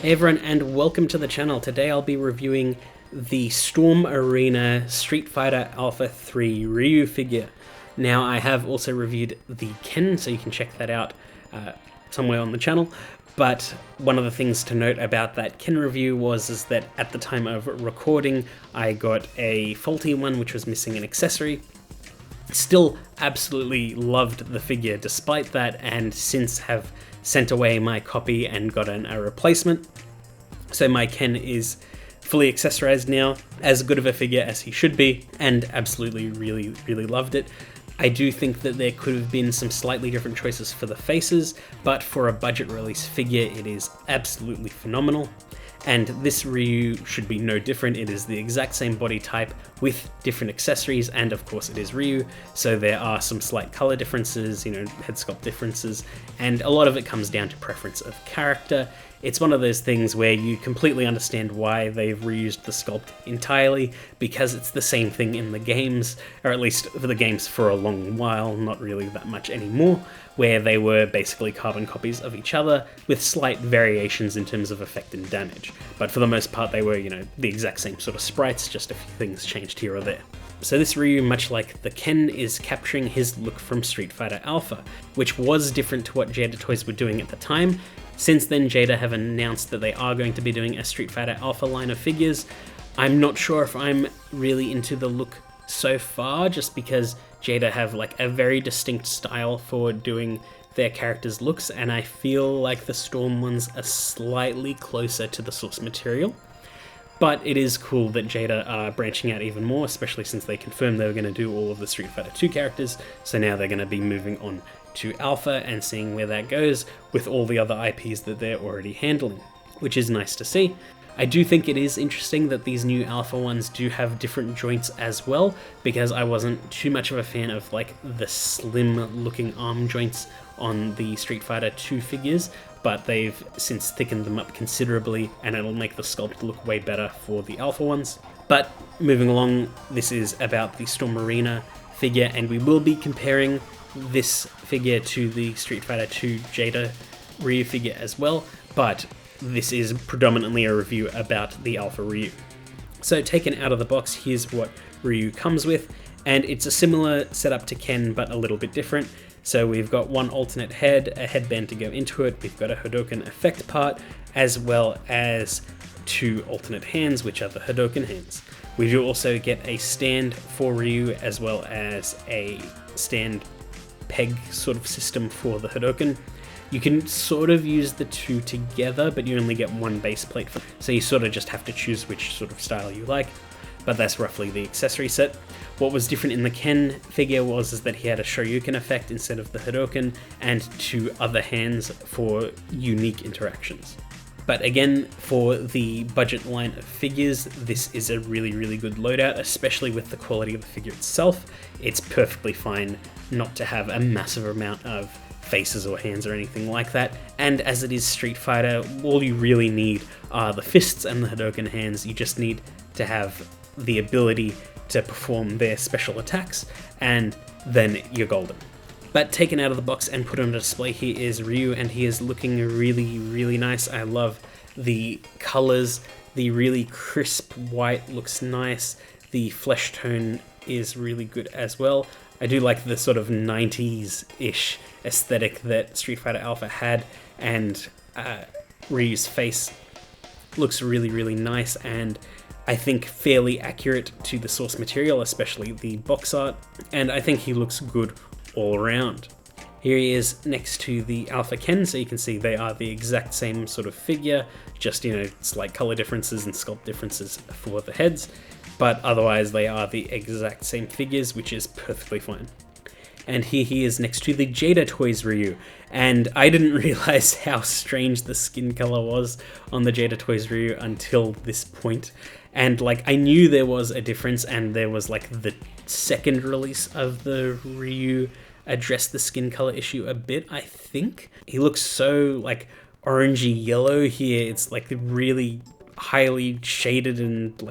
Hey everyone, and welcome to the channel. Today I'll be reviewing the Storm Arena Street Fighter Alpha 3 Ryu figure. Now, I have also reviewed the Ken, so you can check that out somewhere on the channel. But one of the things to note about that Ken review was that at the time of recording, I got a faulty one which was missing an accessory. Still absolutely loved the figure despite that, and since have sent away my copy and gotten a replacement. So my Ken is fully accessorized now, as good of a figure as he should be, and absolutely really loved it. I do think that there could have been some slightly different choices for the faces, but for a budget release figure it is absolutely phenomenal. And this Ryu should be no different. It is the exact same body type with different accessories, and of course it is Ryu, so there are some slight color differences, head sculpt differences, and a lot of it comes down to preference of character. It's one of those things where you completely understand why they've reused the sculpt entirely, because it's the same thing in the games, or at least for the games for a long while, not really that much anymore, where they were basically carbon copies of each other with slight variations in terms of effect and damage. But for the most part they were, the exact same sort of sprites, just a few things changed here or there. So this Ryu, much like the Ken, is capturing his look from Street Fighter Alpha, which was different to what Jada Toys were doing at the time. Since then, Jada have announced that they are going to be doing a Street Fighter Alpha line of figures. I'm not sure if I'm really into the look so far, just because Jada have like a very distinct style for doing their characters' looks, and I feel like the Storm ones are slightly closer to the source material. But it is cool that Jada are branching out even more, especially since they confirmed they were going to do all of the Street Fighter 2 characters, so now they're going to be moving on to Alpha and seeing where that goes with all the other IPs that they're already handling, which is nice to see. I do think it is interesting that these new Alpha ones do have different joints as well, because I wasn't too much of a fan of like the slim looking arm joints on the Street Fighter 2 figures, but they've since thickened them up considerably, and it'll make the sculpt look way better for the Alpha ones. But moving along, this is about the Storm Arena figure, and we will be comparing this figure to the Street Fighter 2 Jada Ryu figure as well, but this is predominantly a review about the Alpha Ryu. So taken out of the box, here's what Ryu comes with, and it's a similar setup to Ken but a little bit different. So we've got one alternate head, a headband to go into it, we've got a Hadoken effect part, as well as two alternate hands, which are the Hadoken hands. We do also get a stand for Ryu, as well as a stand peg sort of system for the Hadoken. You can sort of use the two together, but you only get one base plate, so you sort of just have to choose which sort of style you like. But that's roughly the accessory set. What was different in the Ken figure was that he had a Shoryuken effect instead of the Hadoken, and two other hands for unique interactions. But again, for the budget line of figures, this is a really good loadout, especially with the quality of the figure itself. It's perfectly fine not to have a massive amount of faces or hands or anything like that, and as it is Street Fighter, all you really need are the fists and the Hadoken hands. You just need to have the ability to perform their special attacks, and then you're golden. But taken out of the box and put on display here is Ryu, and he is looking really nice. I love the colors. The really crisp white looks nice. The flesh tone is really good as well. I do like the sort of 90s-ish aesthetic that Street Fighter Alpha had, and Ryu's face looks really nice, and I think fairly accurate to the source material, especially the box art, and I think he looks good all around. Here he is next to the Alpha Ken, so you can see they are the exact same sort of figure, just, slight color differences and sculpt differences for the heads, but otherwise they are the exact same figures, which is perfectly fine. And here he is next to the Jada Toys Ryu, and I didn't realize how strange the skin color was on the Jada Toys Ryu until this point. And I knew there was a difference, and there was the second release of the Ryu addressed the skin color issue a bit, I think. He looks so orangey yellow here. It's really highly shaded and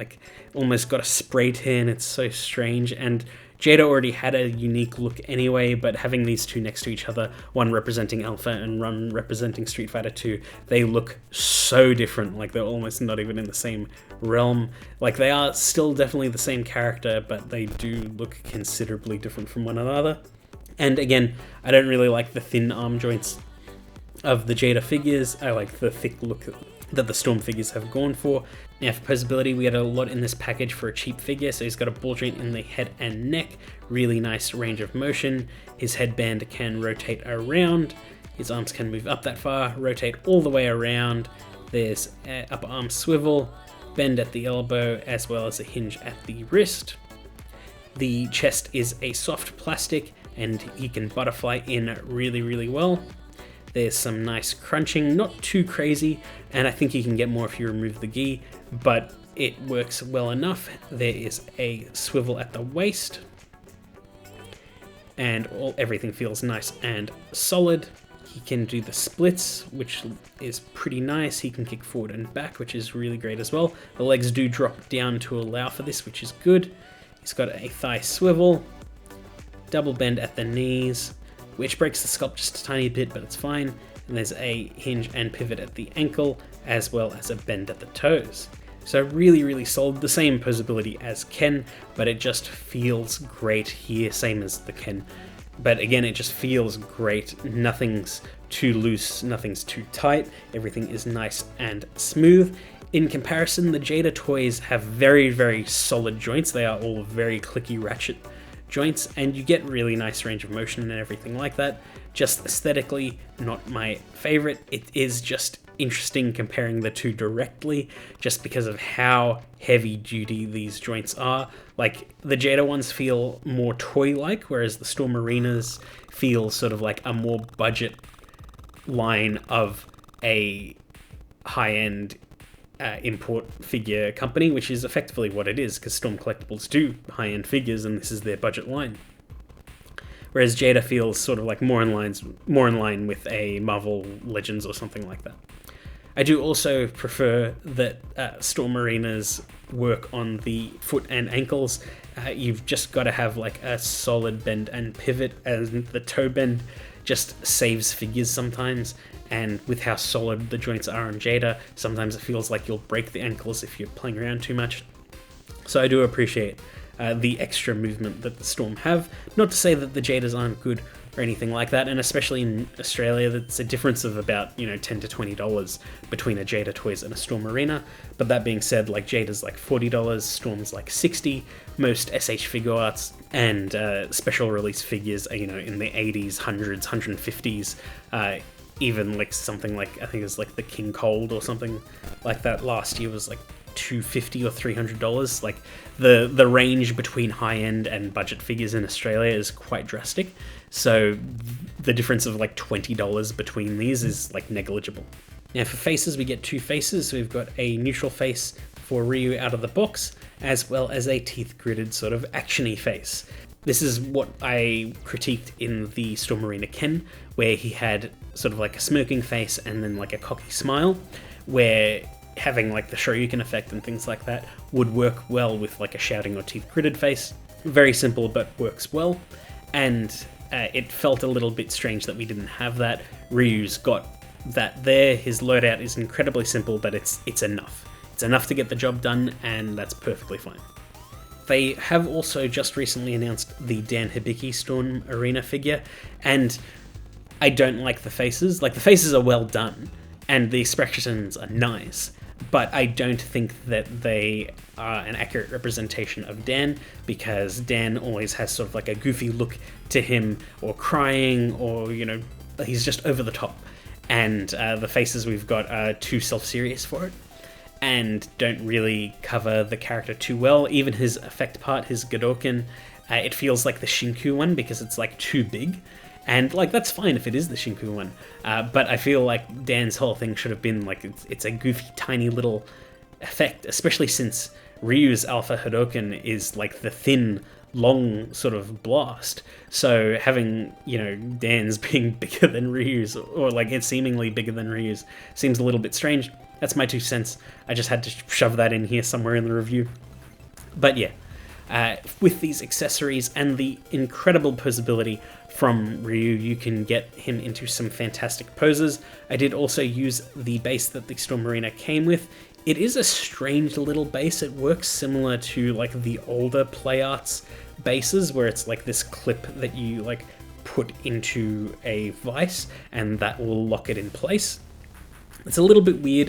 almost got a spray tan. It's so strange, and Jada already had a unique look anyway, but having these two next to each other, one representing Alpha and one representing Street Fighter 2, they look so different. Like, they're almost not even in the same realm. Like, they are still definitely the same character, but they do look considerably different from one another. And again, I don't really like the thin arm joints of the Jada figures. I like the thick look that the Storm figures have gone for. Now for Poseability, we had a lot in this package for a cheap figure. So he's got a ball joint in the head and neck, really nice range of motion. His headband can rotate around, his arms can move up that far, rotate all the way around. There's an upper arm swivel, bend at the elbow, as well as a hinge at the wrist. The chest is a soft plastic, and he can butterfly in really, really well. There's some nice crunching, not too crazy, and I think you can get more if you remove the gi, but it works well enough. There is a swivel at the waist, and everything feels nice and solid. He can do the splits, which is pretty nice. He can kick forward and back, which is really great as well. The legs do drop down to allow for this, which is good. He's got a thigh swivel, double bend at the knees, which breaks the sculpt just a tiny bit, but it's fine. And there's a hinge and pivot at the ankle, as well as a bend at the toes. So really, really solid. The same Poseability as Ken, but it just feels great here, same as the Ken. But again, it just feels great. Nothing's too loose, nothing's too tight. Everything is nice and smooth. In comparison, the Jada toys have very, very solid joints. They are all very clicky ratchet joints, and you get really nice range of motion and everything like that. Just aesthetically, not my favorite. It is just interesting comparing the two directly, just because of how heavy duty these joints are. Like, the Jada ones feel more toy-like, whereas the Storm Arenas feel sort of like a more budget line of a high-end import figure company, which is effectively what it is, because Storm Collectibles do high-end figures, and this is their budget line. Whereas Jada feels sort of like more in line with a Marvel Legends or something like that. I do also prefer that Storm Arenas work on the foot and ankles. You've just got to have like a solid bend and pivot, and the toe bend just saves figures sometimes. And with how solid the joints are on Jada, sometimes it feels like you'll break the ankles if you're playing around too much. So I do appreciate the extra movement that the Storm have. Not to say that the Jadas aren't good or anything like that, and especially in Australia, that's a difference of about, $10 to $20 between a Jada toys and a Storm Arena. But that being said, like, Jada's like $40, Storm's like $60. Most SH Figure Arts and special release figures are, in the 80s, 100s, 150s. Even like something like, I think it was like the King Cold or something like that last year was like $250 or $300. Like, the range between high-end and budget figures in Australia is quite drastic. So the difference of like $20 between these is like negligible. Now for faces, we get two faces. So we've got a neutral face for Ryu out of the box, as well as a teeth-gritted sort of actiony face. This is what I critiqued in the Storm Arena Ken, where he had sort of like a smirking face and then like a cocky smile, where having like the Shoryuken effect and things like that would work well with like a shouting or teeth-gritted face. Very simple, but works well. And it felt a little bit strange that we didn't have that. Ryu's got that there. His loadout is incredibly simple, but it's enough. It's enough to get the job done, and that's perfectly fine. They have also just recently announced the Dan Hibiki Storm Arena figure, and I don't like the faces. Like, the faces are well done, and the expressions are nice, but I don't think that they are an accurate representation of Dan, because Dan always has sort of like a goofy look to him, or crying, or, he's just over the top. And the faces we've got are too self-serious for it, and don't really cover the character too well. Even his effect part, his Godouken, it feels like the Shinku one because it's like too big. And like, that's fine if it is the Shinku one, but I feel like Dan's whole thing should have been like, it's a goofy tiny little effect, especially since Ryu's Alpha Hadoken is like the thin, long sort of blast. So having, Dan's being bigger than Ryu's, or like it's seemingly bigger than Ryu's, seems a little bit strange. That's my 2 cents. I just had to shove that in here somewhere in the review. But yeah, With these accessories and the incredible posability from Ryu, you can get him into some fantastic poses. I did also use the base that the Storm Arena came with. It is a strange little base. It works similar to like the older Play Arts bases, where it's like this clip that you like put into a vise and that will lock it in place. It's a little bit weird.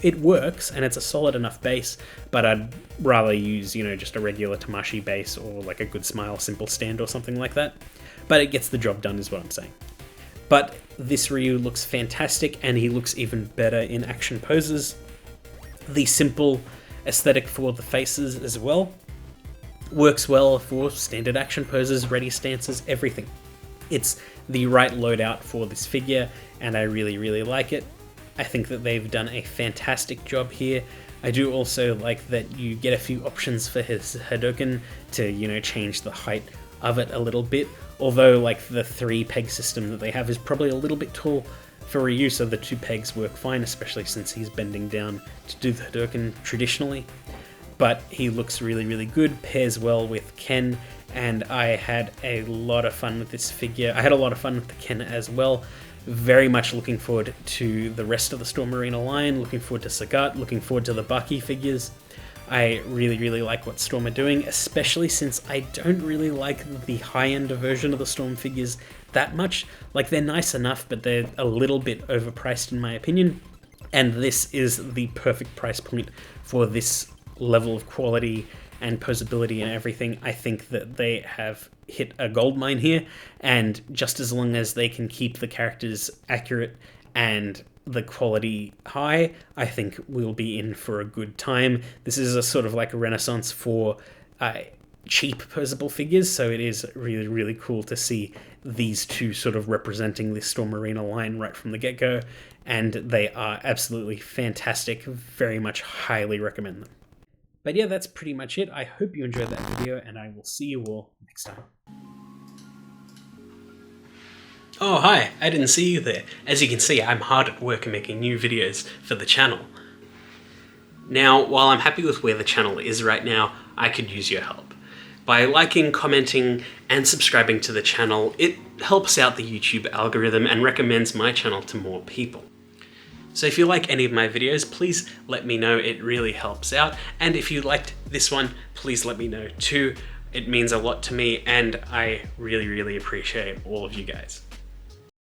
It works and it's a solid enough base, but I'd rather use, you know, just a regular Tamashii base or like a Good Smile simple stand or something like that. But it gets the job done is what I'm saying. But this Ryu looks fantastic and he looks even better in action poses. The simple aesthetic for the faces as well works well for standard action poses, ready stances, everything. It's the right loadout for this figure and I really, really like it. I think that they've done a fantastic job here. I do also like that you get a few options for his Hadouken to, you know, change the height of it a little bit. Although, like, the 3-peg system that they have is probably a little bit tall for Ryu, so the 2 pegs work fine, especially since he's bending down to do the Hadouken traditionally. But he looks really, really good, pairs well with Ken, and I had a lot of fun with this figure. I had a lot of fun with the Ken as well. Very much looking forward to the rest of the Storm Arena line, looking forward to Sagat, looking forward to the Baki figures. I really, really like what Storm are doing, especially since I don't really like the high-end version of the Storm figures that much. Like, they're nice enough, but they're a little bit overpriced in my opinion. And this is the perfect price point for this level of quality and posability and everything. I think that they have hit a goldmine here, and just as long as they can keep the characters accurate and the quality high, I think we'll be in for a good time. This is a sort of like a renaissance for cheap posable figures, so it is really, really cool to see these two sort of representing this Storm Arena line right from the get-go, and they are absolutely fantastic. Very much highly recommend them. But yeah, that's pretty much it. I hope you enjoyed that video, and I will see you all next time. Oh hi, I didn't see you there. As you can see, I'm hard at work making new videos for the channel. Now, while I'm happy with where the channel is right now, I could use your help. By liking, commenting, and subscribing to the channel, it helps out the YouTube algorithm and recommends my channel to more people. So if you like any of my videos, please let me know, it really helps out. And if you liked this one, please let me know too. It means a lot to me and I really, really appreciate all of you guys.